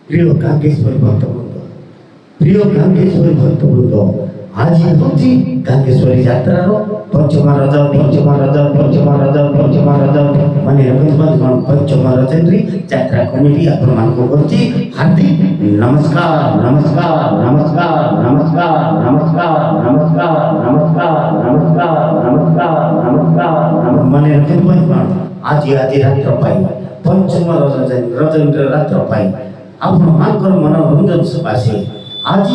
প্রিয় গাঙ্গেশ্বরী ভক্তবৃন্দ, প্রিয় গাঙ্গেশ্বরী ভক্তবৃন্দ, আজ হচ্ছে গাঙ্গেশ্বরী যাত্রার পঞ্চম রজ মানে রবীন্দ্র পঞ্চম রজনী যাত্রা কমিটি আপনার করছি হার্দিক নমস্কার নমস্কার নমস্কার নমস্কার নমস্কার নমস্কার নমস্কার নমস্কার নমস্কার নমস্কার মানে রবীন্দ্র আজ রাত্র পাই পঞ্চম রজনী রাত্র পাই আপনার মনোরঞ্জন সকাশে আজ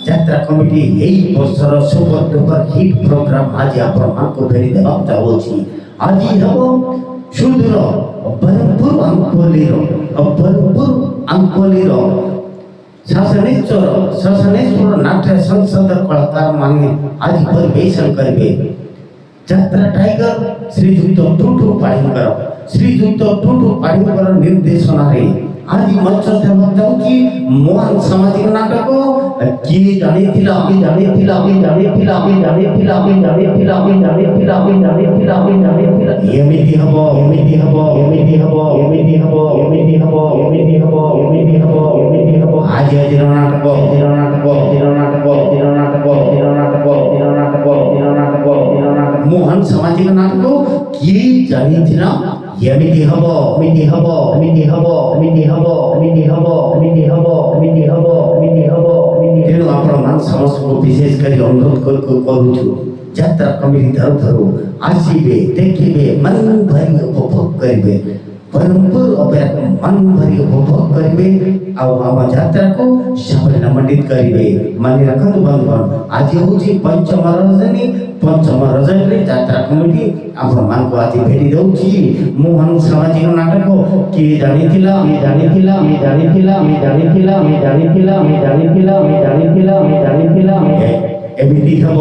যাত্রা কমিটি এই বছর সুপার ডুপার হিট প্রোগ্রাম আজ আপনার ফেরি দেওয়া চাହୁছি। আজ হব সুদূর বরহমপুর আঙ্কলির শাসনেশ্বর নাট্য সংসদ কলাকার মানে আজ পরিবেশন করবে যাত্রা টাইগার শ্রীযুক্ত টুটু পাড়িঙ্কর নির্দেশনারে আজ মঞ্চ সেবা চাହୁছি মহান সামাজিক নাটক কিଏ ଜାଣିଥିଲା ଏମିତି ହବ ଆଜିର ନାଟକ ମହାନ ସାମାଜିକ ନାଟକ କିଏ ଜାଣିଥିଲା ଏମିତି ହବ ତେଣୁ ଆପଣମାନେ ସମସ୍ତଙ୍କୁ ବିଶେଷ କରି ଅନୁରୋଧ କରୁଛୁ ଯାତ୍ରା କମିଟି ତରଫରୁ ଆସିବେ ଦେଖିବେ ମନ ଭରି ଉପଭୋଗ କରିବେ ବରହମପୁର ଅପେରା ମନ ଭରି ଉପଭୋଗ କରିବେ ଆଉ ଆମ ଯାତ୍ରାକୁ ସଫଳମଣ୍ଡିତ କରିବେ। ମାନେ ରଖନ୍ତୁ ବନ୍ଧୁଗଣ ଆଜି ହେଉଛି ପଞ୍ଚମ ରଜନୀରେ ଯାତ୍ରା କମିଟି ଆପଣମାନଙ୍କୁ ଆଜି ଭେଟି ଦେଉଛି ମୋହନ ସାମାଜିକ ନାଟକ କିଏ ଜାଣିଥିଲା ଏମିତି ହବ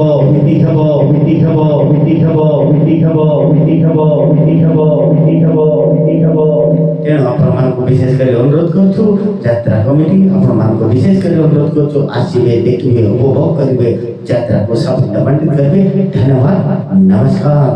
ତେଣୁ ଆପଣମାନଙ୍କୁ ବିଶେଷ କରି ଅନୁରୋଧ କରୁଛୁ ଯାତ୍ରା କମିଟି ଆପଣମାନଙ୍କୁ ବିଶେଷ କରି ଅନୁରୋଧ କରୁଛୁ ଆସିବେ ଦେଖିବେ ଉପଭୋଗ କରିବେ ଯାତ୍ରାକୁ ସଫଳମଣ୍ଡିତ କରିବେ। ଧନ୍ୟବାଦ। ନମସ୍କାର।